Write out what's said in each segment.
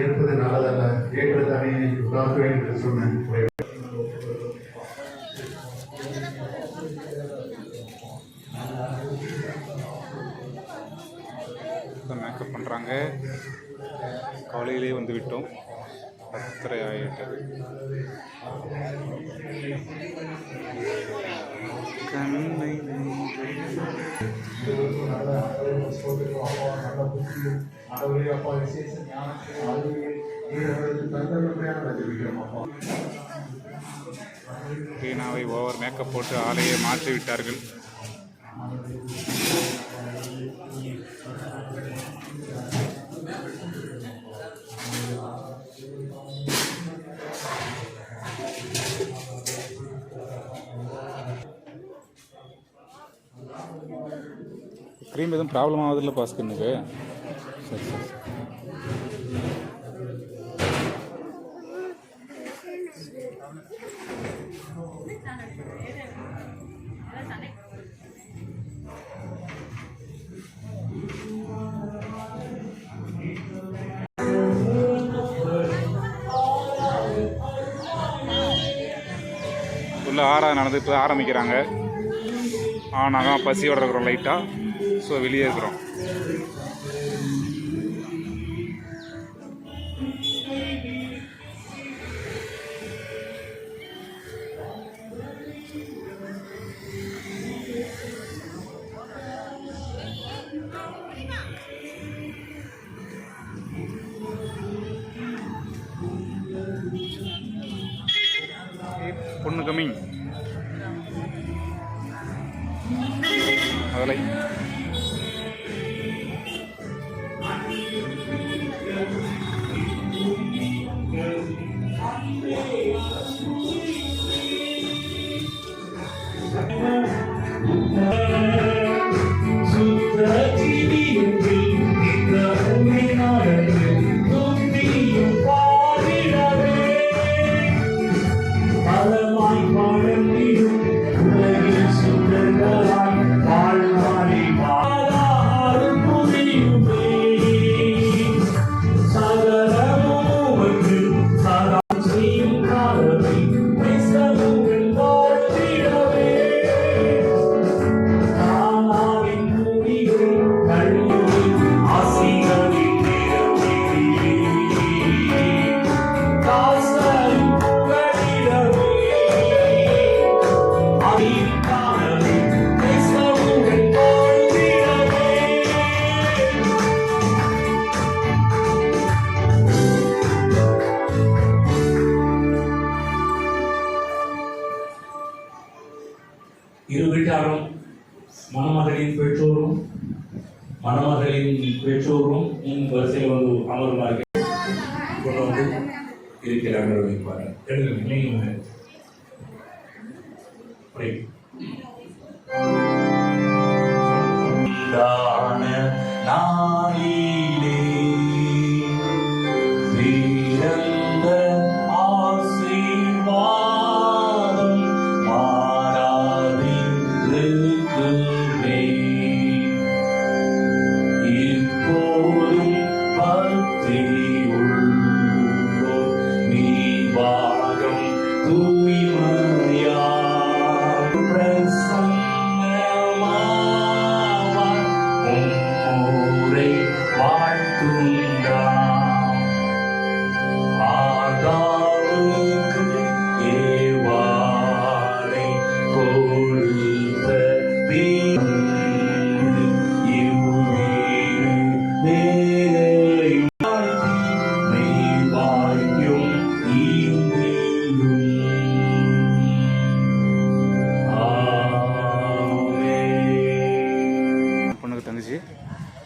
இருப்பது நல்லதல்ல, ஏற்று தானே உதாக்குவேன் என்று சொன்னேன். மேக்கப் பண்ணுறாங்க. காலையிலே வந்து விட்டோம், 10:30 ஆகிட்டது. கண்ணை ரீனாவை ஓவர் மேக்கப் போட்டு ஆளையே மாற்றி விட்டார்கள். க்ரீம் எதுவும் ப்ராப்ளம் ஆகுதில்ல பாஸ்கனுக்கு? சரி சரி. உள்ள நடந்து இப்போ ஆரம்பிக்கிறாங்க. நாங்கள் பசியோட இருக்கிறோம் லைட்டாக, ஸோ வெளியே இருக்கிறோம். பொண்ணு கம்மிங் அதலை இரு வீட்டாரும் மணமகளின் பெற்றோரும் முன் வரிசையில் வந்து அமருமாறு கொண்டு வந்து இருக்கிறார்கள் வைப்பார்கள்.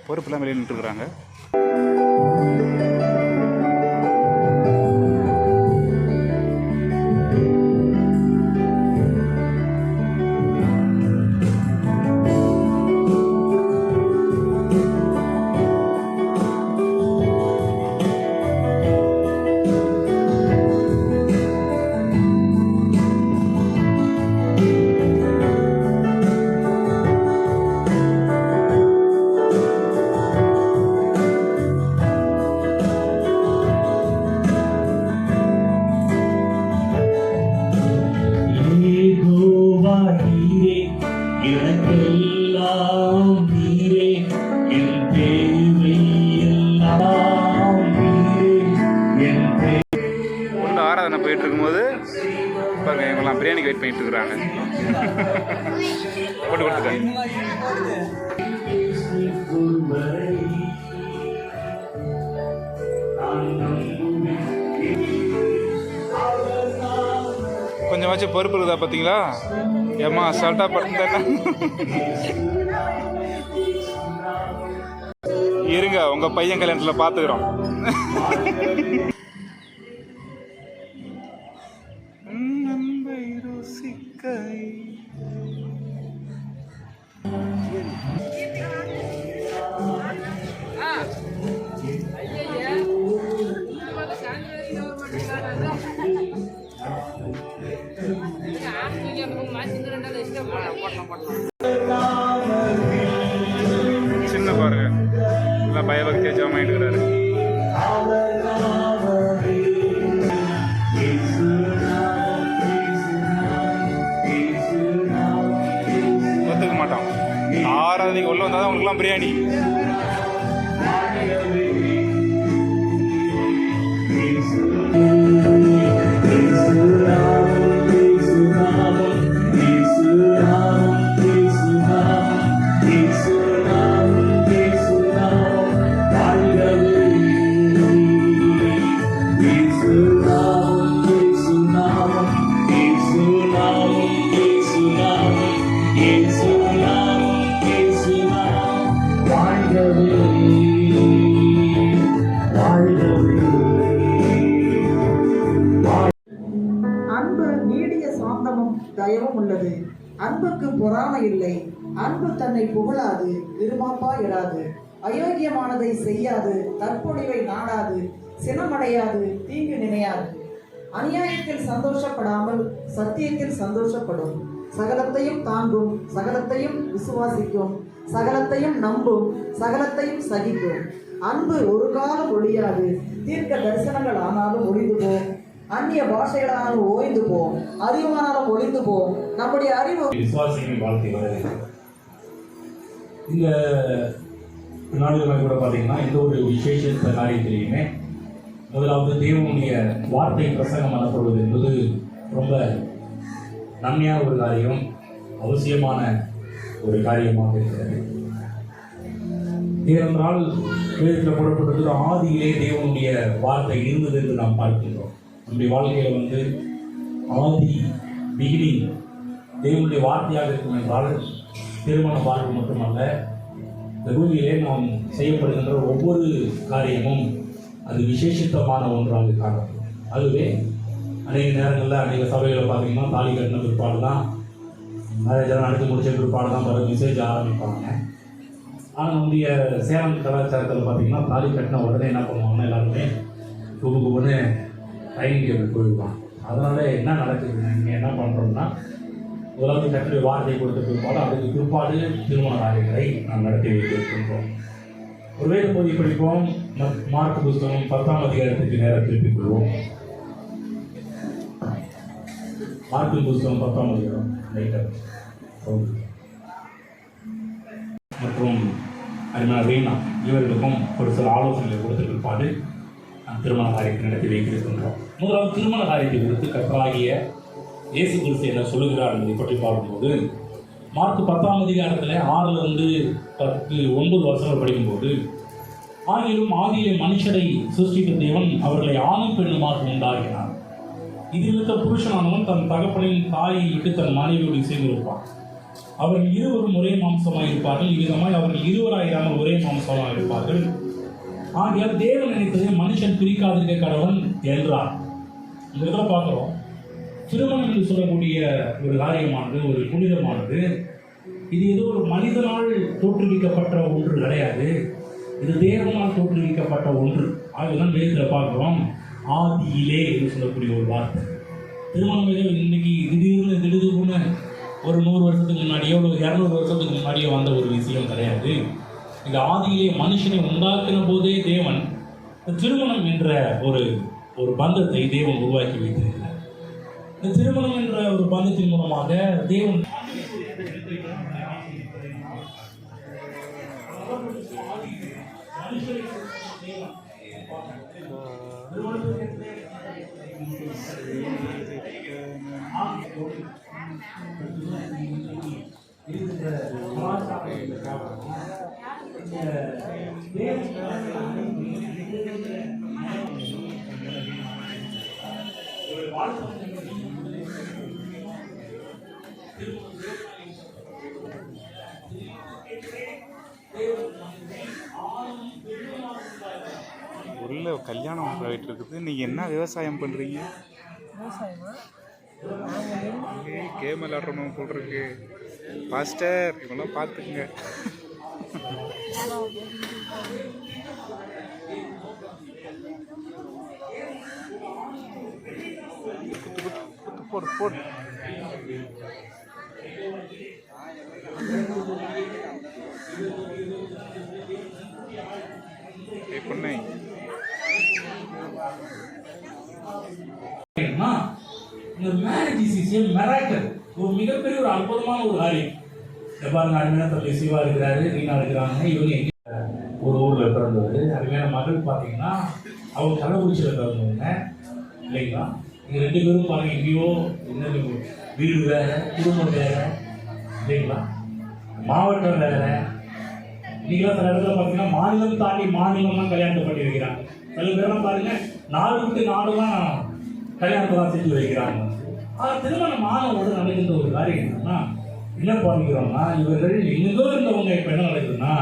பொறுப்பெல்லாம் வெளியே நின்றுருக்குறாங்க. டைப் பண்ணிட்டு இருக்கிறாங்க. போட்டு கொடுத்துட்டேன். கொஞ்சமாச்சும் பொறுப்பு இருக்குதா பார்த்தீங்களா? ஏமா அசால்ட்டாக படுத்துட்டேன். இருங்க, உங்க பையன் கல்யாணத்தில் பார்த்துக்கிறோம். சின்ன பாருங்க, எல்லாம் பயபக்தியா ஜாம் ஆயிட்டு இருக்கிறாரு. ஒத்துக்க மாட்டான். ஆறாவதுக்கு உள்ள வந்தாதான் உங்களுக்குலாம் பிரியாணி. அன்பு நீடிய சாந்தமும் தயவும் உள்ளது. அன்புக்கு பொறாமை இல்லை. அன்பு தன்னை புகழாது, இருமாப்பா இடாது, அயோக்கியமானதை செய்யாது, தற்பொழிவை நாடாது, சினமடையாது, தீங்கு நினையாது. அநியாயத்தில் சந்தோஷப்படாமல் சத்தியத்தில் சந்தோஷப்படும். சகலத்தையும் தாங்கும், சகலத்தையும் விசுவாசிக்கும், சகலத்தையும் நம்பும், சகலத்தையும் சகிக்கும். அன்பு ஒரு காலம் ஒழியாது. தீர்க்க தரிசனங்கள் ஆனாலும் ஒழிந்து போம், அந்நிய பாஷைகளானாலும் ஓய்ந்து போம், அறிவானாலும் ஒழிந்து போம். நம்முடைய அறிவு விசுவாசிகளின் வாழ்க்கை வருது. இந்த நாடுகளை கூட பார்த்தீங்கன்னா இந்த ஒரு விசேஷ காரியத்திலையுமே முதலாவது தேவனுடைய வார்த்தை பிரசங்கம் பண்ணப்படுவது என்பது ரொம்ப நன்மையான ஒரு காரியம், அவசியமான ஒரு காரியமாக இருக்கிறது. ஏனென்றால் வேதத்தில் போடப்பட்டது ஆதியிலே தேவனுடைய வார்த்தை இருந்தது என்று நாம் பார்க்கின்றோம். நம்முடைய வாழ்க்கையில் ஆதி பிகினிங் தேவனுடைய வார்த்தையாக இருக்கும் என்றால் திருமண வாழ்வு மட்டுமல்ல, இந்த பூமியிலே நாம் செய்யப்படுகின்ற ஒவ்வொரு காரியமும் அது விசேஷித்தமான ஒன்றாக காணப்படும். அதுவே அநேக நேரங்களில் அநேக சபைகளை பார்த்தீங்கன்னா தாலி கட்டின பிற்பாடு தான், மேரேஜெல்லாம் நடத்தி முடிச்ச பிற்பாடு தான் பிறகு மெசேஜ் ஆரம்பிப்பாங்க. ஆனால் நம்முடைய சேலம் கலாச்சாரத்தில் பார்த்தீங்கன்னா தாலி கட்டின உடனே என்ன பண்ணுவாங்கன்னா எல்லாருமே குபுன்னு டைனிங் டேபிள் போயிடுவாங்க. அதனால் என்ன நடக்குது, நீங்கள் என்ன பண்ணுறோம்னா முதலாவது கட்டுரை வார்த்தை கொடுத்த பிற்பாடு அதுக்கு பிற்பாடு திருமண காரியங்களை நாம் நடத்தி வைத்திருக்கின்றோம். ஒரு வேத பகுதி படிப்போம். மார்க் புத்தகம் 10ஆம் அதிகாரத்துக்கு நேரம் திருப்பிக் கொள்வோம். மார்க் புத்தகம் 10ஆம் அதிகாரம் மற்றும் அருமையான ரீனா இவர்களுக்கும் ஒரு சில ஆலோசனைகளை கொடுத்த பிற்பாடு திருமண காரியத்தை நடத்தி வைத்திருக்கின்றோம். முதலாவது திருமண காரியத்தை குறித்து கர்த்தராகிய இயேசு கிறிஸ்து என்ன சொல்லுகிறார் என்பதை பற்றி பார்க்கும்போது மார்க் 10ஆம் அதிகாரத்தில் 6 to 9 வருஷங்கள் படிக்கும்போது, ஆகிலும் ஆதியிலே மனுஷரை சிருஷ்டித்த தேவன் அவர்களை ஆணும் பெண்ணுமாக உண்டாகினார். இதிலிருந்த புருஷனானவன் தன் தகப்பனின் தாயை விட்டு தன் மனைவியோடு சேர்ந்திருப்பான். அவர்கள் இருவரும் ஒரே மாம்சமாக இருப்பார்கள். இவ்விதமாய் அவர்கள் இருவராயிராமல் ஒரே மாம்சமாக இருப்பார்கள். ஆகையால் தேவன் நினைத்ததை மனுஷன் பிரிக்காதிருக்க கடவன் என்றார். இந்த இடத்துல பார்க்குறோம், திருமணம் என்று சொல்லக்கூடிய ஒரு காரியமானது, ஒரு புனிதமானது, இது ஏதோ ஒரு மனிதனால் தோற்றுவிக்கப்பட்ட ஒன்று கிடையாது. இது தேவனால் தோற்றுவிக்கப்பட்ட ஒன்று. ஆகதான் வேதத்தில் பார்க்குறோம், ஆதியிலே என்று சொல்லக்கூடிய ஒரு வார்த்தை. திருமணம் ஏதோ இன்னைக்கு திடீர்னு ஒரு 100 வருஷத்துக்கு முன்னாடியோ 200 வருஷத்துக்கு முன்னாடியோ வந்த ஒரு விஷயம் கிடையாது. இந்த ஆதியிலே மனுஷனை உண்டாக்கின போதே தேவன் திருமணம் என்ற ஒரு பந்தத்தை தேவன் உருவாக்கி வைத்திருக்கிறார். இந்த திருமணம் என்ற ஒரு பந்தத்தின் மூலமாக தேவன் இருக்கிற கலாச்சாரங்களுக்காக உள்ள கல்யாணம் போயிட்டு இருக்குது. நீங்க என்ன விவசாயம் பண்றீங்க? கேம் விளையாடுறோம் போல் இருக்கு. பாஸ்டர் இவெல்லாம் பார்த்துக்குங்க. போடு போடு. பொண்ணை ஒரு மிகப்பெரிய ஒரு அற்புதமான ஒரு காரியம். எவ்வாறு அருமையான தம்பி சிவா இருக்கிறாரு, ரீனா இருக்கிறாங்க. இவங்க ஒரு ஊர்ல பிறந்தவர். அருமையான மகள் பார்த்தீங்கன்னா அவங்க கள்ளக்குறிச்சியில் பிறந்தவங்க இல்லைங்களா. இங்க 2 பேரும் பாருங்க, எங்கேயோ என்ன வீடு வேற, குடும்பம் வேற இல்லைங்களா, மாவட்டம் வேற. நீங்களாம் சில இடத்துல பார்த்தீங்கன்னா மாநிலம் தாண்டி மாநிலம்லாம் கல்யாணத்தை பண்ணி வைக்கிறாங்க. சில பேர்லாம் பாருங்க நாடு விட்டு நாடுலாம் கல்யாணத்தை தான் செஞ்சு வைக்கிறாங்க. ஆனால் திருமணம் ஆனவோடு நடக்கின்ற ஒரு காரியம் என்னன்னா, என்ன பண்ணிக்கிறோம்னா, இவர்கள் எங்கோ இருந்தவங்க இப்போ என்ன நடக்குதுன்னா,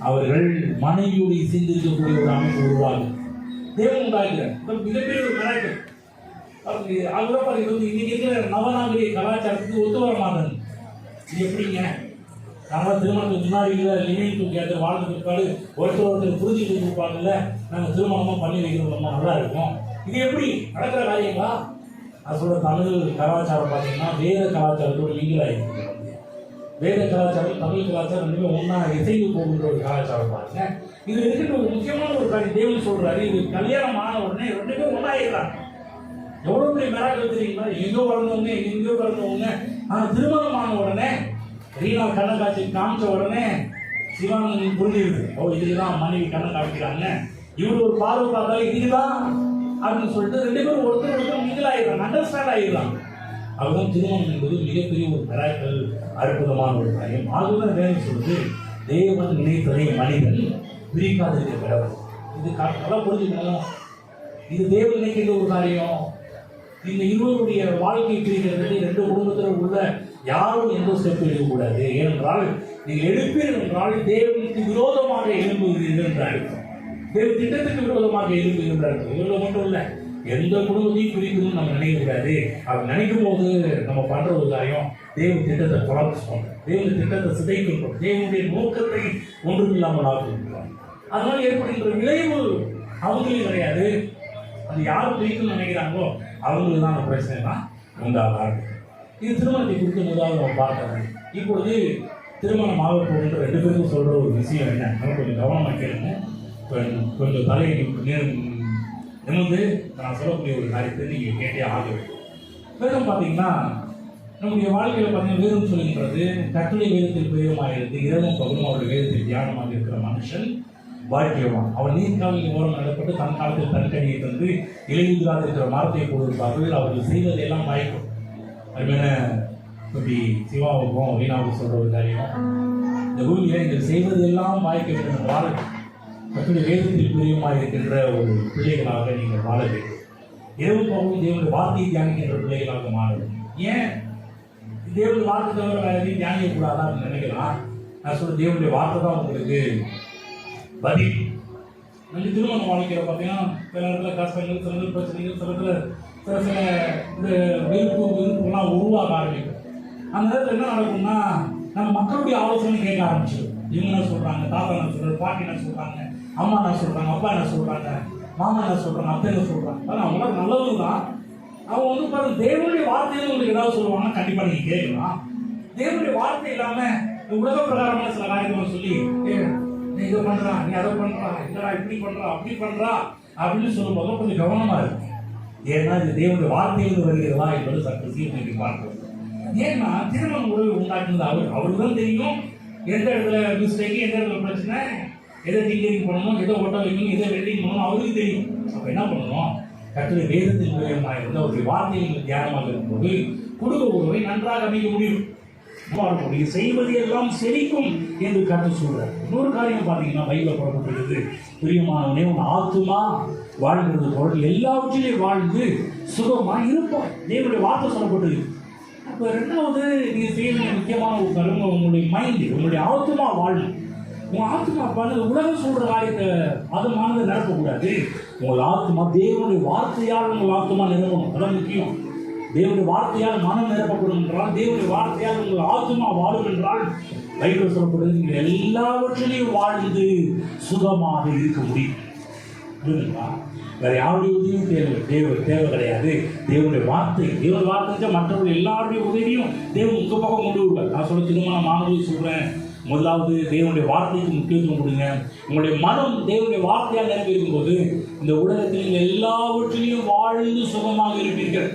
அவர்கள் மனைவியோடு சிந்திக்கக்கூடிய ஒரு அமைப்பு உருவாகும். தேவன் உண்டாக்குற மிகப்பெரிய ஒரு கலாச்சாரம். அதுதான் பாருங்க, இன்னைக்கு இருக்கிற நவநாகரிக கலாச்சாரத்துக்கு ஒத்து வர மாட்டாங்க. இது எப்படிங்க? நாங்கள் திருமணத்துக்கு முன்னாடி லிவிங் டுகெதர் வாழ்ந்து பிற்பாடு ஒருத்தர் புரிஞ்சுட்டு இருப்பாங்கல்ல, நாங்கள் திருமணமாக பண்ணி வைக்கிறது ரொம்ப நல்லா இருக்கும். இது எப்படி நடக்கிற காரியங்களா? நான் சொல்ற தமிழ் கலாச்சாரம் பார்த்தீங்கன்னா வேத கலாச்சாரத்தோடு நீங்களாயிருக்கு. வேத கலாச்சாரம் தமிழ் கலாச்சாரம் ரெண்டுமே ஒன்றா இசைந்து போகின்ற ஒரு கலாச்சாரம் பாருங்க. இது இருக்கின்ற ஒரு முக்கியமான ஒரு காரியம். தேவன் சொல்றாரு, இது கல்யாணம் ஆன உடனே 2 பேரும் ஒன்றாயிடுறாங்க. எவ்வளோ பெரிய மேராக தெரியுங்களா? எங்கேயோ வளர்ந்தவங்க, எங்கேயோ பிறந்தவங்க. ஆனால் திருமணம் ஆன உடனே ரீனா கண்ணை காட்சி காமிச்ச உடனே சிவானந்தன் புரிஞ்சுது, ஓ இதுக்குதான் மனைவி கண்ணை காமிக்கிறாங்க, இவரு ஒரு பார்வை பார்த்தாலும் இதுதான் அப்படின்னு சொல்லிட்டு 2 பேரும் ஒருத்தர் மிங்கிள் ஆயிடுறாங்க, அண்டர்ஸ்டாண்ட் ஆயிடுறாங்க. அதுதான் திருமணம் என்பது மிகப்பெரிய ஒரு மிராக்கிள், அற்புதமான ஒரு காரியம். அதுதான் வேணும் சொல்லுது, தேவன் நினைத்ததை மனிதன் பிரிக்காதிருக்க கடவுள். இது நல்லா புரிஞ்சுக்கணும். இது தேவன் நினைக்கின்ற ஒரு காரியம். இந்த இருவருடைய வாழ்க்கை பிரிக்கிறதுக்கு 2 குடும்பத்தில் உள்ள யாரும் எந்த ஸ்டெப் எடுக்கக்கூடாது. ஏனென்றால் நீங்கள் எடுப்பீர்கள் என்றால் தேவனுக்கு விரோதமாக எழும்புகிறீர்கள் என்று அர்த்தம். தேவ திட்டத்துக்கு விரோதமாக எழும்புகிறீர்கள் என்று அர்த்தம். இவ்வளவு மட்டும் இல்லை, எந்த குடும்பத்தையும் பிரிக்கணும்னு நம்ம நினைக்கக்கூடாது. அப்படி நினைக்கும் போது நம்ம பண்ற ஒரு காரியம், தேவ திட்டத்தை கொலாப்ஸ் பண்றோம், தேவ திட்டத்தை சிதைக்கின்றோம், தேவனுடைய நோக்கத்தை ஒன்றுமில்லாமல் ஆக்குகின்றோம். அதனால ஏற்படுகின்ற விளைவு அவங்களும் கிடையாது. அது யார் பிரிக்கணும்னு நினைக்கிறாங்களோ அவங்களுக்கு தான் அந்த பிரச்சனை தான் உண்டாகும். இது திருமணத்தை குறித்து முதலாவது நம்ம பார்க்கணும். இப்பொழுது திருமணம் ஆக போகின்ற 2 பேருக்கும் சொல்ற ஒரு விஷயம் என்ன, நம்ம கொஞ்சம் கவனமாக கேளுங்க. கொஞ்சம் தலையை நிமிர்ந்து நான் சொல்லக்கூடிய ஒரு காரியத்தை நீங்கள் கேட்டே ஆக வேண்டும். வேதம் பார்த்தீங்கன்னா நம்முடைய வாழ்க்கையில் பார்த்தீங்கன்னா வேதம் சொல்லுகின்றது, கட்டுரை வேதத்தில் பிரியமாயிருந்து இரவும் பகலும் அவருடைய வேதத்தில் தியானமாக இருக்கிற மனுஷன் பாக்கியவான். அவன் நீர்காலில் ஓரம் நடப்பட்டு தன் காலத்தில் தன்கனியை தந்து இலையுதிராக இருக்கிற மரத்தை போடுவதற்காக அவர்கள் செய்வதை எல்லாம் வாய்க்கும். அதுமாதிரி இப்படி சிவாவுக்கும் வீணாவுக்கும் சொல்ற ஒரு காரியம், இந்த பூமியை நீங்கள் செய்வதெல்லாம் வாய்க்க வேண்டும். வாழ கட்டுரை வேதத்தில் பிரியமாக இருக்கின்ற ஒரு பிள்ளைகளாக நீங்கள் வாழ வேண்டும். இரவு பகலும் தேவனுடைய வார்த்தையை தியானிக்கின்ற பிள்ளைகளாக மாற வேண்டும். ஏன் தேவனுடைய வார்த்தை தவிர வேற எதையும் தியானிக்க கூடாதா அப்படின்னு நினைக்கலாம். நான் சொல்ற தேவனுடைய வார்த்தை தான் உங்களுக்கு பதில். நம்ம திருமண வாழ்க்கையில் பார்த்தீங்கன்னா சில இடத்துல கஷ்டங்கள், சில இடத்துல பிரச்சனைகள், சில இடத்துல சில இந்த வெறுப்புலாம் உருவாக ஆரம்பிக்கும். அந்த நேரத்தில் என்ன நடக்கும்னா நம்ம மக்களுடைய ஆலோசனை கேட்க ஆரம்பிச்சிடும். இவங்க என்ன சொல்றாங்க, தாத்தா என்ன சொல்றாரு, பாட்டி என்ன சொல்றாங்க, அம்மா என்ன சொல்றாங்க, அப்பா என்ன சொல்றாங்க, மாமா என்ன சொல்றாங்க, அத்தை என்ன சொல்றாங்க. அவங்கள நல்லது தான். அவங்க வந்து பாருங்க, தேவனுடைய வார்த்தையில உங்களுக்கு ஏதாவது சொல்லுவாங்கன்னா கண்டிப்பா நீங்க கேட்கலாம். தேவனுடைய வார்த்தை இல்லாம உலக பிரகாரமான சில காரியங்களை சொல்லி நீ இதை பண்றா, நீ அதை பண்றா, இல்லடா இப்படி பண்றா, அப்படி பண்றா அப்படின்னு சொல்லும்போது கொஞ்சம் கவனமா இருக்கும். ஏன்னா இது தேவனுடைய வார்த்தையிலிருந்து வருகிறதா என்பது சற்று சீர்தூக்கி பார்க்கணும். ஏன்னா திருமண உறவு உண்டாக்குனது அவருக்கு தான் தெரியும். எந்த இடத்துல மிஸ்டேக், எந்த இடத்துல பிரச்சனை, எதை டிங்கரிங் பண்ணணும், எதை ஒட்ட வைக்கணும், எதை வெல்டிங் பண்ணணும் அவருக்கு தெரியும். அப்ப என்ன பண்ணணும், கட்டுரை வேதத்தின் மூலமாக இருந்த ஒரு வார்த்தையில் தியானமாக இருக்கும்போது குடும்ப உறவை நன்றாக அமைக்க முடியும். நீங்க செய்வது எல்லாம் செழிக்கும் என்று கருத்து சொல்றார். இன்னொரு காரியம் பார்த்தீங்கன்னா பைபிள் புறப்பட்டிருக்கிறது, பிரியமானவனே உன் ஆத்துமா வாழ்கிறது போல எல்லாவற்றிலையும் வாழ்ந்து சுகமா இருப்பான். தேவனுடைய வார்த்தை சொல்லப்பட்டிருக்கு. அப்போ ரெண்டாவது நீங்க செய்ய வேண்டிய முக்கியமான ஒரு கருமம் உங்களுடைய மைண்ட், உங்களுடைய ஆத்துமா வாழணும். உங்கள் ஆத்மா பண்ண உலகம் சொல்ற காரியத்தை அது மனதை நிரப்பக்கூடாது. உங்கள் ஆத்மா தேவனுடைய வார்த்தையால் உங்கள் ஆத்மா நிரப்பணும். அதான் முக்கியம். தேவனுடைய வார்த்தையால் மனம் நிரப்பப்படும் என்றால், தேவனுடைய வார்த்தையால் உங்கள் ஆத்மா வாழும் என்றால், பைபிள் சொல்லப்படுது நீங்கள் எல்லாவற்றிலையும் வாழ்ந்து சுகமாக இருக்க முடியும். புரியுதுங்களா? வேற யாருடைய உதவியும் தேவை கிடையாது. தேவனுடைய வார்த்தை மற்றவர்கள் எல்லாருடைய உதவியும் தேவன் உங்க பக்கம் கொண்டு வருவார். நான் சொல்ல திருமணம் ஆனது சொல்றேன். முதலாவது தேவனுடைய வார்த்தைக்கு முக்கியத்துவம் கொடுங்க. உங்களுடைய மனம் தேவனுடைய வார்த்தையால் நிறைவேறும் போது இந்த உலகத்தில் எல்லாவற்றிலையும் வாழ்ந்து சுகமாக இருப்பீர்கள்.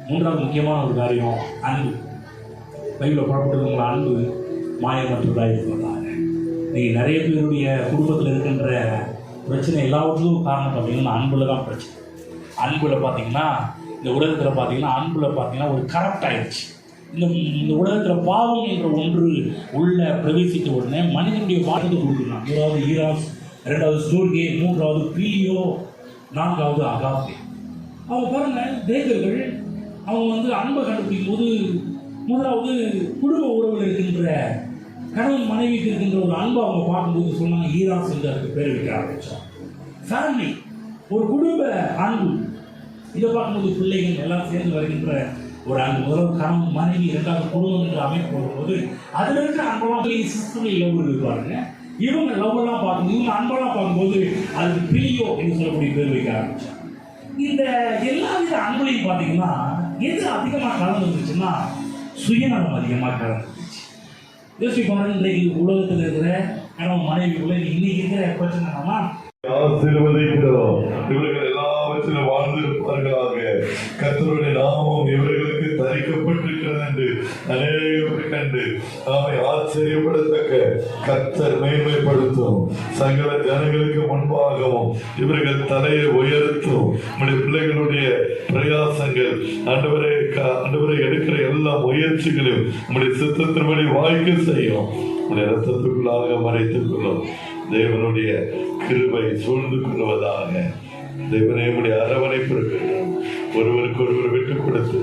மூன்றாவது முக்கியமான ஒரு காரியம் அன்பு. பைபிளில் புறப்பட்டது உங்கள் அன்பு மாயமற்றதாக இருக்கிறதாக. நீங்கள் நிறைய பேருடைய குடும்பத்தில் இருக்கின்ற பிரச்சனை எல்லாவற்றுக்கும் காரணம் பார்த்தீங்கன்னா அன்பில் தான் பிரச்சனை. அன்பில் பார்த்தீங்கன்னா இந்த உலகத்தில் பார்த்தீங்கன்னா அன்பில் பார்த்தீங்கன்னா ஒரு கரெக்ட் ஆயிடுச்சு. இந்த உலகத்தில் பாவம் என்ற ஒன்று உள்ள பிரவேசித்த உடனே மனிதனுடைய வாழ்க்கை கொடுக்கலாம். முதலாவது ஈராஸ், இரண்டாவது ஸ்டோர்கே, மூன்றாவது பீலியோ, நான்காவது அகாபே. அவங்க பாருங்க, தேகர்கள் அவங்க அன்பை கண்டுபிடிக்கும் போது முதலாவது குடும்ப உறவில் இருக்கின்ற கணவன் மனைவிக்கு இருக்கின்ற ஒரு அன்பை அவங்க பார்க்கும்போது சொன்னாங்க ஈராஸ் என்று அதுக்கு பேர் வைக்க ஆரம்பித்தோம். ஃபேமிலி, ஒரு குடும்ப அன்பு. இதை பார்க்கும்போது பிள்ளைகள் எல்லாம் சேர்ந்து வருகின்ற ஒரு அன்பு. முதலாவது கணவன் மனைவி, இரண்டாவது குடும்பம் என்று அமைப்பு போகும்போது அதில் இருக்கிற அன்பெல்லாம் சிஸ்டர்கள் லவ் இருப்பாருங்க. இவங்க லவ்வெல்லாம் பார்க்கும், இவங்க அன்பெல்லாம் பார்க்கும்போது அதுக்கு பிரியோ என்று சொல்லக்கூடிய பேர் வைக்க ஆரம்பிச்சாங்க. இந்த எல்லா வித அன்புலையும் பார்த்தீங்கன்னா எது அதிகமாக கலந்து இருந்துச்சுன்னா சுயநலம் அதிகமாக கலந்துருச்சு. யோசிப்பாங்க, இன்றைக்கு உலகத்தில் இருக்கிற கணவன் மனைவிக்குள்ள இன்னைக்கு இருக்கிற பிரச்சனை என்னன்னா ஆசீர்வதிக்கிறோம். இவர்கள் எல்லாவற்றிலும் வாழ்ந்திருப்பார்களாக. கர்த்தருடைய நாமம் இவர்களுக்கு தரிக்கப்பட்டிருக்கிறது என்று அநேகர் கண்டு நாமை ஆச்சரியப்படத்தக்க கர்த்தர் மேன்மைப்படுத்தும். சகல ஜனங்களுக்கு முன்பாகவும் இவர்கள் தலையை உயர்த்தும். நம்முடைய பிள்ளைகளுடைய பிரயாசங்கள் ஆண்டவரை எடுக்கிற எல்லா முயற்சிகளையும் நம்முடைய சித்தத்தின்படி வாய்க்க செய்யும். நம்முடைய ரத்தத்துக்குள்ளாக மறைத்துக் கொள்ளும். தேவனுடைய கிருபை சூழ்ந்து கொள்வதாக. தேவனுடைய அரவணைப்பு இருக்கிறோம். ஒருவருக்கு ஒருவர் விட்டுக் கொடுத்து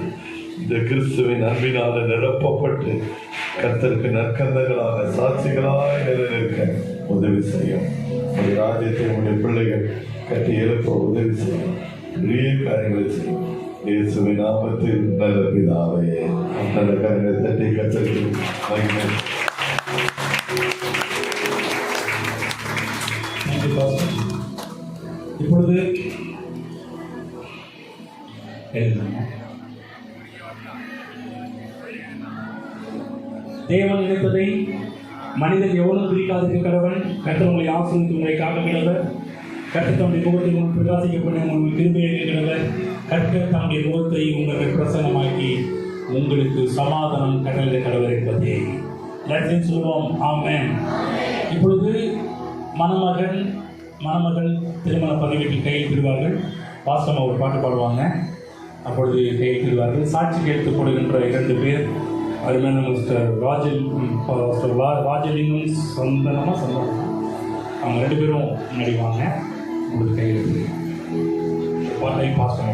இந்த கிறிஸ்துவின் அன்பினால நிரப்பப்பட்டு கர்த்தருக்கு நற்கந்தங்களாக சாட்சிகளாக நிலைநிற்க உதவி செய்யும். ஒரு ராஜ்யத்தை உடைய பிள்ளைகள் கட்டி எழுப்ப உதவி செய்யும். பெரிய காரியங்களை செய்யும். இயேசுவின் நாமத்தில் நல்ல பிதாவே. நல்ல காரியங்களை தட்டி கர்த்தருக்கு மகிமை. இப்பொழுது தேவன் நினைப்பதை மனிதன் எவனும் பிரிக்காதிருக்க கடவன். கர்த்தர் உங்களை ஆசீர்வதித்து உங்களை காக்க கடவர். கர்த்தர் தம்முடைய முகத்தை உங்களுக்கு பிரகாசிக்கப்பட உங்களுக்கு திரும்ப கடவர். கர்த்தர் தம்முடைய முகத்தை உங்களுக்கு பிரசன்னமாக்கி உங்களுக்கு சமாதானம் கடலிட கடவர் என்பதே எல்லாத்தையும் சொல்லுவோம். ஆமென். இப்பொழுது மணமகள் திருமண பதிவேட்டில் கையில் பெறுவார்கள். வாசமா ஒரு பாட்டு பாடுவாங்க. அப்பொழுது கையில் பெறுவார்கள். சாட்சிக்கு எடுத்துக் கொடுக்கின்ற 2 பேர் அருமையான மிஸ்டர் ராஜலிங்கம் சந்தனமா அவங்க 2 பேரும் நடிவாங்க. உங்களுக்கு கையில் எடுத்து பாட்டை பாஸ் பண்ண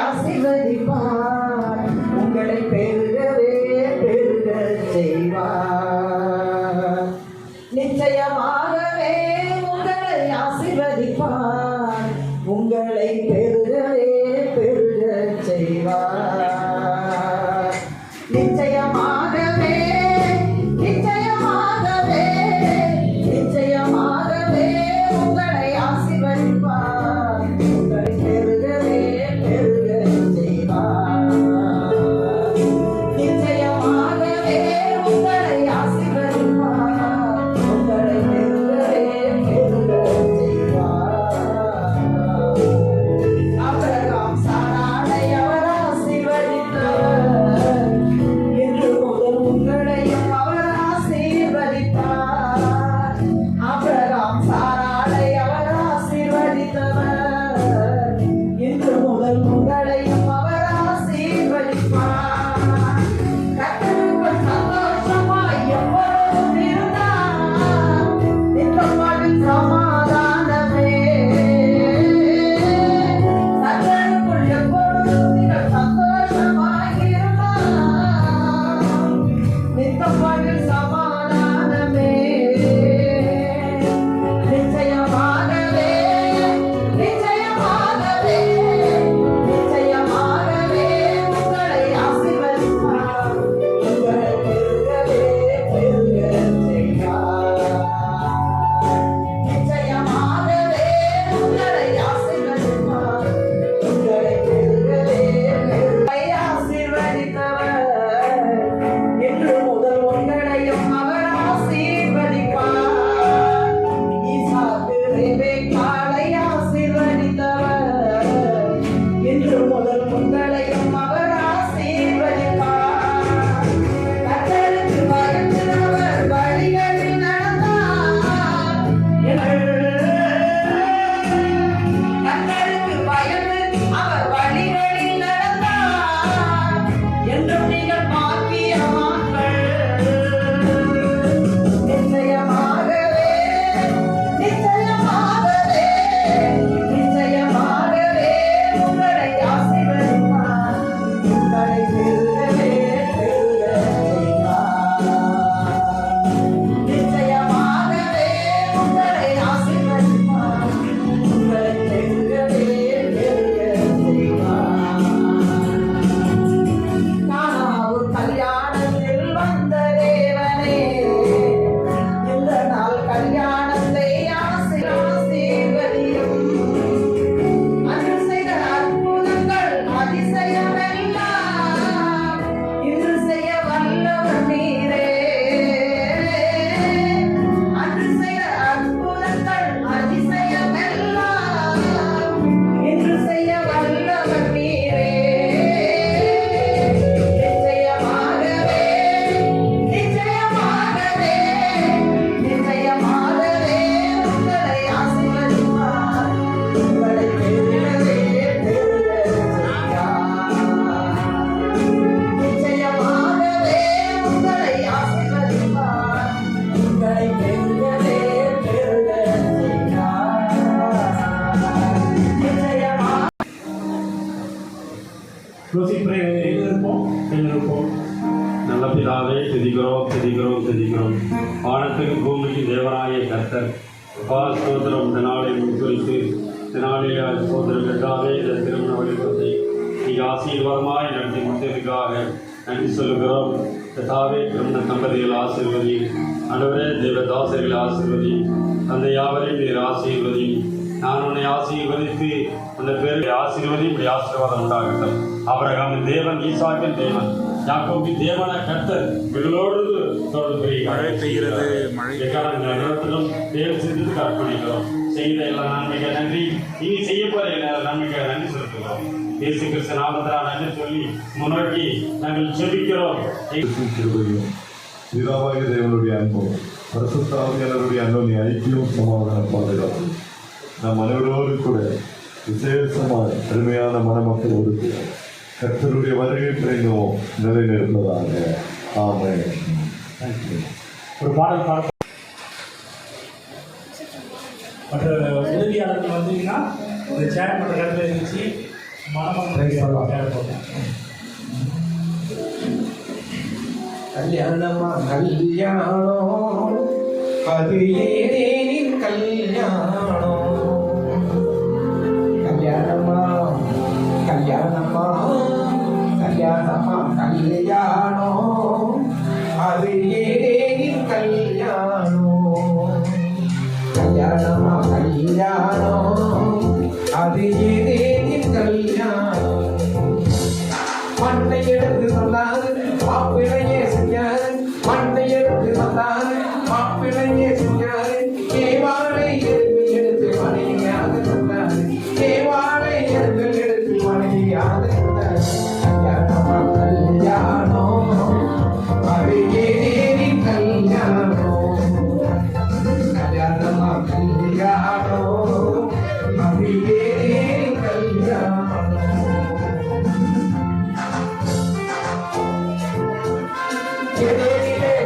ஆசீர்வதிப்பார், உங்களை பெருகவே பெருக செய்வார். நிச்சயமாகவே உங்களை ஆசீர்வதிப்பார், உங்களை பெருகவே பெருக செய்வார். நிச்சயமாகவே நிச்சயமாக அவர் வழிகளில் நடந்தார் என்றும் நீங்கள் பாக்கியவான்கள். நிச்சயமாகவே நிச்சயமாகவே நிச்சயமாகவே உங்களை ஆசீர்வதிப்பார். உங்களை பெருகவே பெருகச் செய்வார். நிச்சயமாகவே உங்களை ஆசீர்வதிப்பார். உங்களை பெருகவே பெருகச் செய்வார். கானாவூர் கல்யாணத்தில் வந்த தேவனே, இந்த நாள் கல்யாணத்தை ஆசீர்வதியும். அன்று செய்த அற்புதங்கள் அதிசயமெல்லாம் இன்று செய்ய வல்லவர் நீரே. அன்று செய்த அற்புதங்கள் அதிசயமெல்லாம் இன்று செய்ய வல்லவர் நீரே. நிச்சயமாகவே நிச்சயமாகவே நிச்சயமாகவே உங்களை ஆசீர்வதிப்பார். உங்களை பெருகவே பெருகச் செய்வார். நிச்சயமாகவே உங்களை ஆசீர்வதிப்பார். உங்களை பெருகவே பெருகச் செய்வார். நிச்சயமாக க்ளோசிங் ப்ரே எழுதியிருப்போம். நல்ல பிதாவே, துதிக்கிறோம். வானத்துக்கு பூமிக்கு தேவனாகிய கர்த்தர் ஸ்தோத்திரம். இந்த நாளை முன்குறித்து இந்த நாளில் சோதரம் கட்டாவே இந்த திருமண வழிபாட்டை நீங்கள் ஆசீர்வாதமாய் நடத்தி முடித்ததுக்காக நன்றி சொல்லுகிறோம். கர்த்தாவே, திருமண தம்பதிகள் ஆசீர்வதி, ஆண்டவரே தேவதாசர்களை ஆசீர்வதி, தந்தை யாவரையும் நீர் ஆசீர்வதி. நான் உன்னை ஆசீர்வதித்து அந்த பேரை ஆசீர்வதி இப்படி ஆசீர்வாதம் உண்டாகட்டும். ஆபிரகாமின் தேவன், ஈசாக்கின் தேவன், யாக்கோபின் தேவன கர்த்தர் இவர்களோடு தொடர்பு மழை பெய்கிறது, மழை நேரத்திலும் தேவ சிந்தத்துக்கு அர்ப்பணிக்கிறோம். செய்த எல்லா நன்மைக்கு நன்றி, இனி செய்யப்போற எல்லா நன்மைக்கு நன்றி செலுத்துகிறோம். இயேசு கிறிஸ்து நாமத்தினால் நன்றி சொல்லி முன்னோக்கி நாங்கள் செபிக்கிறோம். கிருபையும் பிதாவாகிய தேவனுடைய அன்பும் பரிசுத்த ஆவியானவருடைய அன்பும் ஐக்கியம் சமாதான பாதுகாப்பு நம் அனைவரோடு கூட விசேஷமாக அருமையான மணமக்களோடு கூட கர்த்தருடைய வருகை பிறந்தோம் நிலைநிற்பதாக. ஆமென். ஒரு பாடல் பாட மற்ற உதவியாளர்கள் வந்தீங்கன்னா இந்த சேர் மற்ற இடத்துல இருந்துச்சு மனமக்கள் சேர் போட்டேன். கல்யாணமா கல்யாணம் அது ஏதேனின் கல்யாணம். கல்யாணமா கல்யாணமா கல்யாணமா கல்யாணம் அது ஏதேனின் கல்யாணம். கல்யாணமா கல்யாணம் அது ஏதேனின் கல்யாணம். மண்ணை எடுத்து வந்தாரு மாப்பிளையே செஞ்சாரு. மண்ணை எடுத்து வந்தாரு மாப்பிளையே செஞ்சாரு. கேவாளை எடுத்து மனைவியாக தந்தாரு. கேவாளை எடுத்து மனைவியாக தந்தாரு. கல்யாணமா கல்யாணம் அது ஏதேனின் கல்யாணம். கல்யாணமா கல்யாணம் அது ஏதேனின் கல்யாணம்.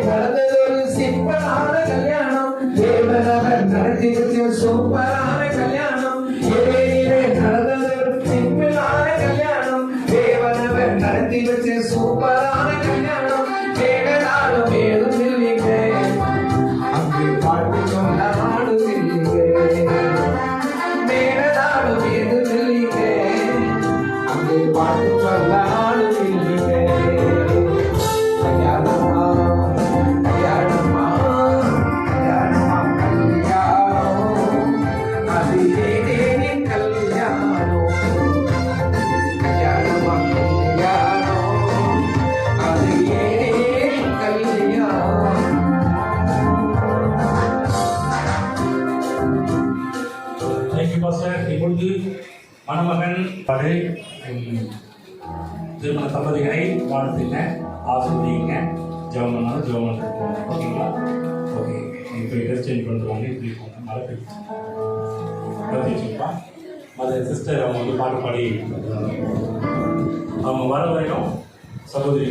நடந்ததொரு சிம்பிளான கல்யாணம். தேவனவர் நடத்தி வச்ச சூப்பரான கல்யாணம். நடந்ததொரு சிம்பிளான கல்யாணம். தேவனவர் நடத்தி வச்ச சூப்பரான கல்யாணம். தேவனாலும் ஏதும் இல்லைங்க, அங்கு பாட்டு சொன்ன ஆளும் இல்லைங்க. தேவனாலும் ஏதும் இல்லைங்க, அங்கு பாட்டு சொல்ல ஆளும் இல்லைங்க. கல்யாணமா கல்யாணமா கல்யாணமா கல்யாணம் அது ஏதேனின் கல்யாணம். கல்யாணமா கல்யாணம் அது ஏதேனின் கல்யாணம். Thank you pastor. இப்பொழுது மணமகன் படை திருமண தம்பதிகளை வாழ்த்துங்க, ஆசிர்வதிங்க, ஜெபம் பண்ணாலும் ஜெபம் பண்ணுறது ஓகேங்களா? ஓகே, இப்போ ட்ரெஸ் சேஞ்ச் பண்ணிட்டு வாங்க. இப்படி போங்க, மழை பெய்யுது வச்சுப்பா. அது சிஸ்டர் அவங்க வந்து பாட்டு பாடி அவங்க வர வரைக்கும் சகோதரி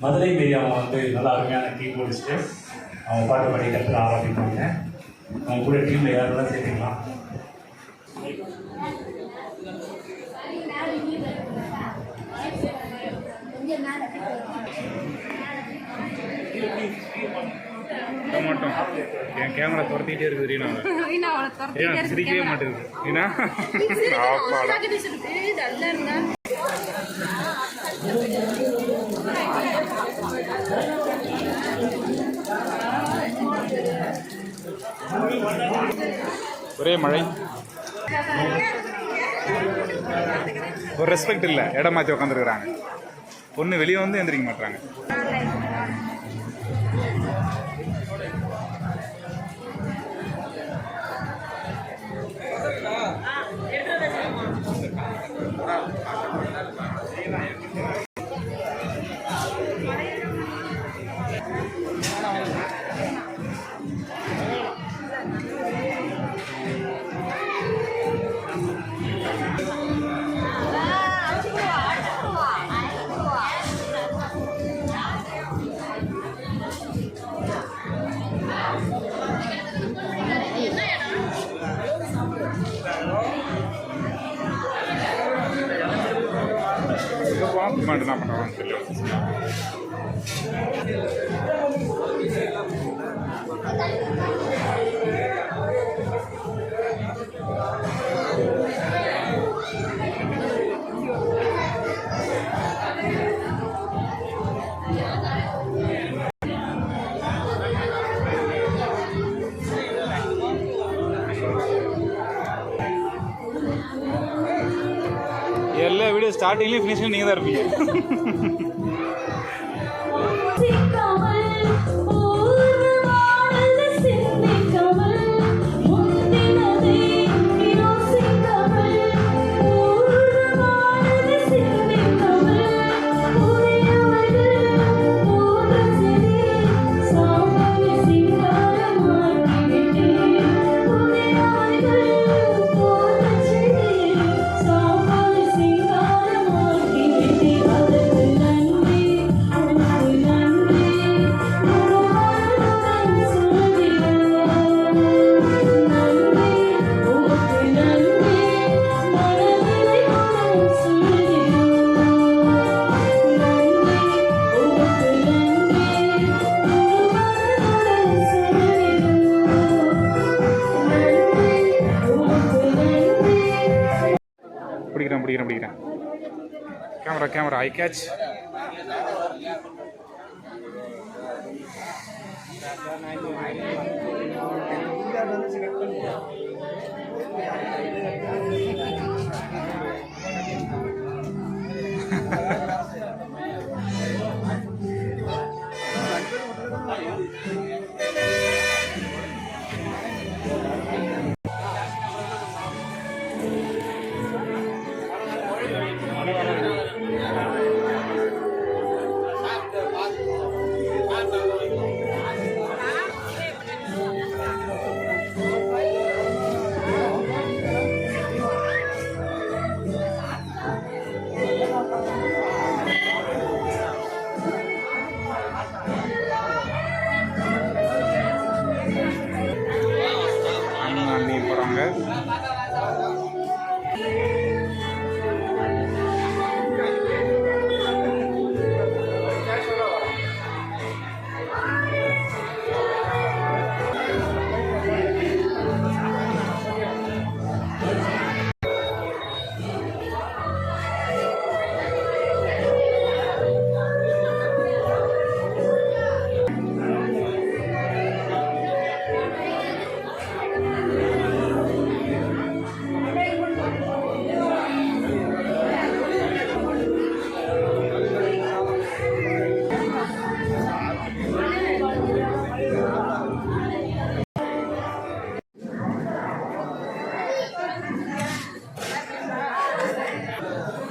மதுரை மீறி அவங்க வந்து நல்லா அருமையான கீபோர்டிஸ்ட்டு அவங்க பாட்டு பாடி கற்றுக்க ஆரம்பிப்பாங்க. அவங்க கூட டீமில் யாரெல்லாம் சேர்த்துக்கலாம். மட்டும் என் கேமரா துரத்திக்கிட்டே இருக்குது ரீனா சிரிக்கவே மாட்டேங்குது ரீனா ஒரே மழை ஒரு ரெஸ்பெக்ட் இல்லை. இடம் மாற்றி உட்காந்துருக்குறாங்க. பொண்ணு வெளியே வந்து எந்திரிக்க மாட்டாங்க. என்ன பண்ணுறாங்கன்னு சொல்லி எல்லா வீடியோ ஸ்டார்டிங்லேயும் ஃபினிஷிங் நீங்கள் தான் இருப்பீங்க. பிடிக்கிறேன் கேமரா ஐ கேட்ச்.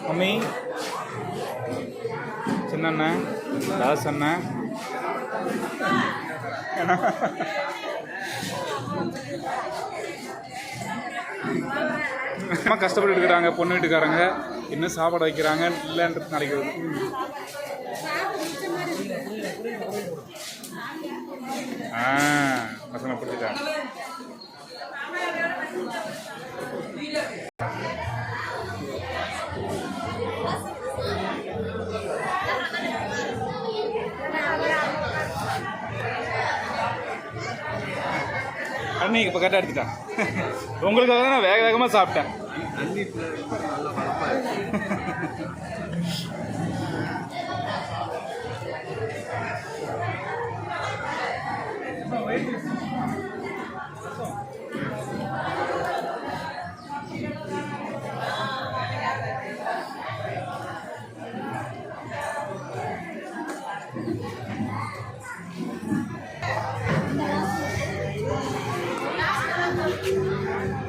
மம்மி சின்ன தாஸ் அண்ணன் அம்மா கஷ்டப்பட்டு இருக்கிறாங்க பொண்ணு வீட்டுக்காரங்க, இன்னும் சாப்பாடு வைக்கிறாங்க இல்லைன்றது நாளைக்கு பசங்களை பிடிச்சிட்டாங்க. அண்ணி இப்போ கரெக்டாக எடுத்துட்டேன். உங்களுக்காக தான் நான் வேக வேகமாக சாப்பிட்டேன்.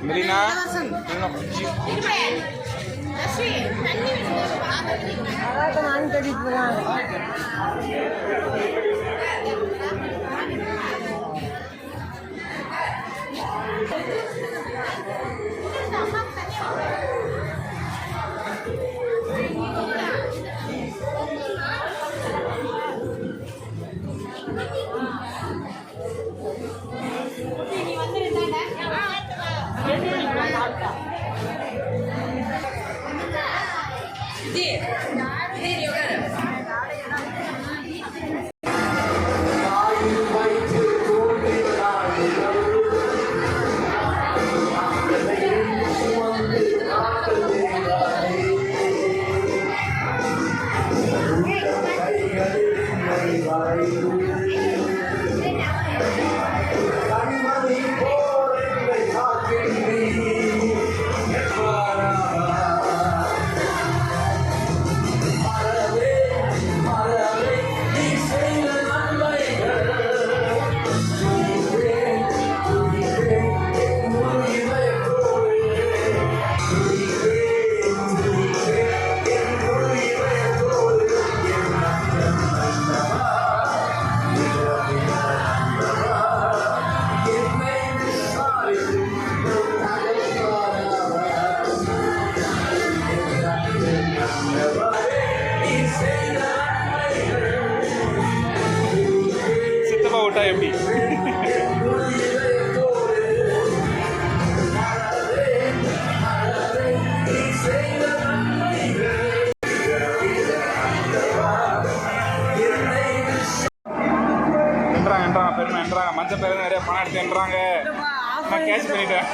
மெலினா சித்தப்பா விட்டா எப்படி? என்றாங்க பெருமை என்றாங்க மஞ்சள் பேர் நிறைய பணம் எடுத்துன்றாங்க. நான் கேட்ச் பண்ணிட்டேன்.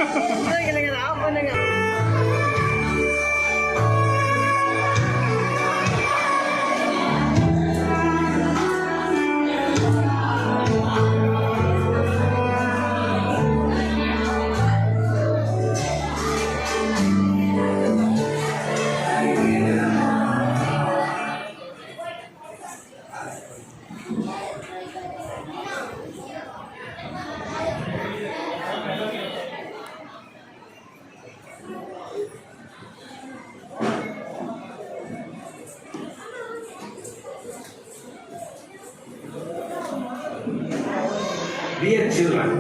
Dear children,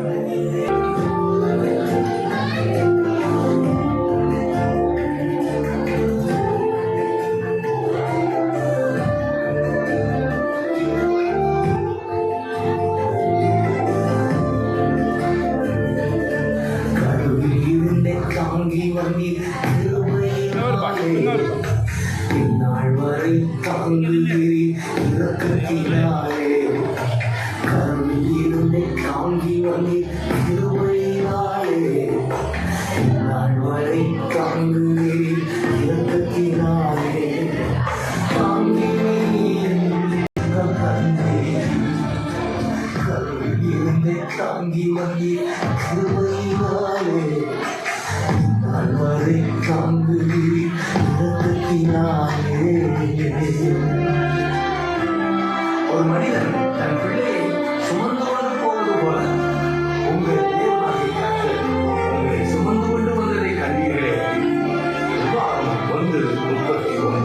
தாங்கி வந்தீர் இந்நாள் வரை தாங்குகிறீர் இரக்கத்தினாலே. கருவிலிருந்தே தாங்கி வந்தீர் திருவையினாலே. இந்நாள் வரை தாங்குகிறீர் இரக்கத்தினாலே. கருவிலிருந்தே தாங்கி வந்தீர் திருவையினாலே. வரை தாங்குகிறீர் இரக்கத்தினாலே. ஒரு மனிதன் தன் பிள்ளையை சுமந்து கொண்டு போவது போல உங்கள் தேவனாகிய கர்த்தர் உங்களை சுமந்து கொண்டு வந்ததை கண்டீர்களே. உபாகமம் 1:31.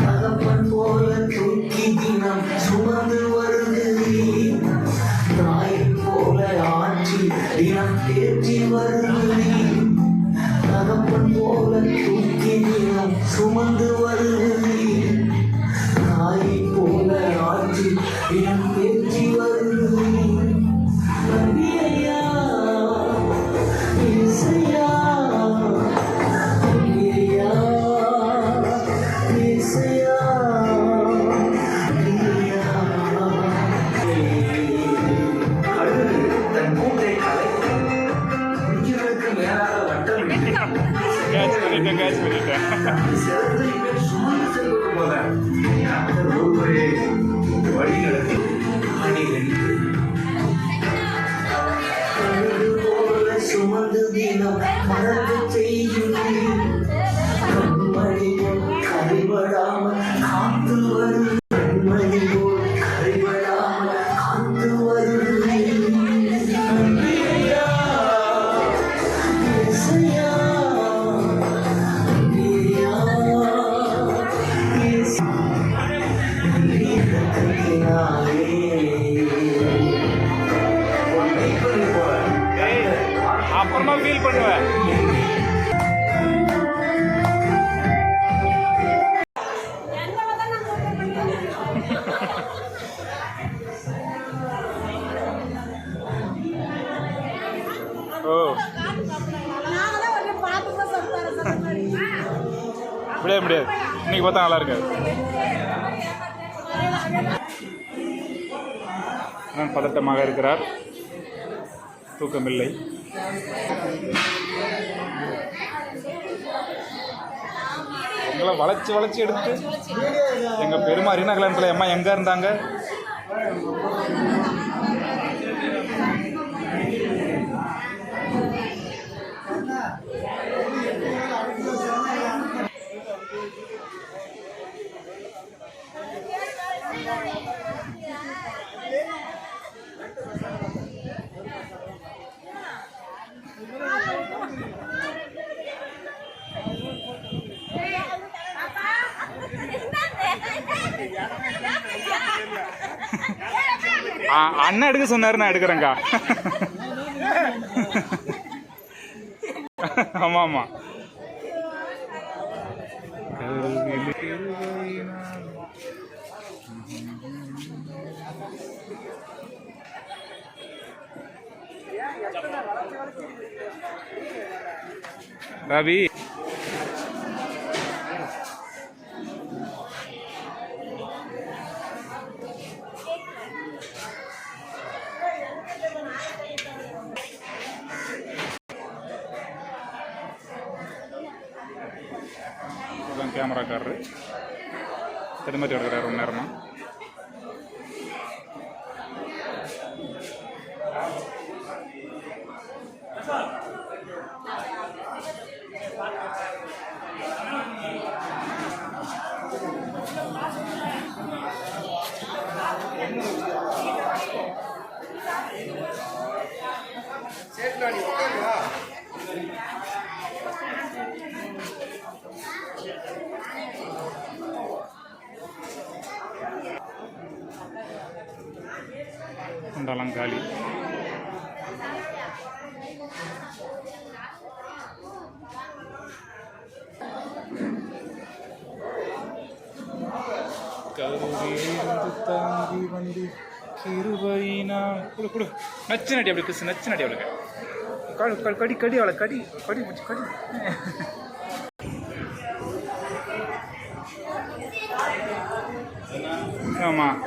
தகப்பன் போல தூக்கி தினம் சுமந்து வருகிறீர். தினம் தேற்றி வருகிறீ தகப்பன் போல தூக்கி தினம் சுமந்து வருகிறீ நாயை போல ஆற்றி தினம் தேற்றி வருகிறீ நன்றி ஐயா இசையா நன்றி ஐயா இசையா தன் மூட்டை கலைத்து குஞ்சுகளுக்கு மேலாக வட்டமிட்டு கேட்ச் பண்ணிட்டேன் சிறந்தை மேல் சுமந்து செல்வது போல கர்த்தர் ஒருவரே வழி நடத்தி அணிகணித்து கழுகு போல சுமந்து தினம் மறந்து செய்கிறீர் கண்மணி போல் கரைபடாமல் காத்து வரு கண்மணி போல் கரைபடாமல் காத்து வருகிறீர் நன்றி ஐயா இயேசையா நன்றி ஐயா இயேசு நன்றி இரக்கத்தினாலே ஒரு மெய்ப்பனை போல அப்புறமா ஃபீல் பண்ணுவேன். ஓ முடியாது முடியாது, இன்னைக்கு பார்த்தா நல்லா இருக்காது. நான் பதட்டமாக இருக்கிறார், தூக்கமில்லை. எங்களை வளைச்சி வளைச்சி எடுத்து எங்கள் பெருமா ரீனா கல்யாணத்தில் அம்மா எங்கே இருந்தாங்க? அண்ணன் எடுக்க சொன்னாரு, நான் எடுக்கிறேங்க்கா. ஆமா ஆமா. ரவி கேமராக்காரரு திரும்பி எடுக்கிறார் ஒரு நேரமா. குண்டலம் காலி. கருவிலிருந்து தாங்கி வந்து கிருபையினா குடு குடு நச்சு நடி அப்படி கிறிஸ்து நச்சு நடி அவளுக்கு கடி கடி கடி அவளை கடி கடி கடி. ஆமாம்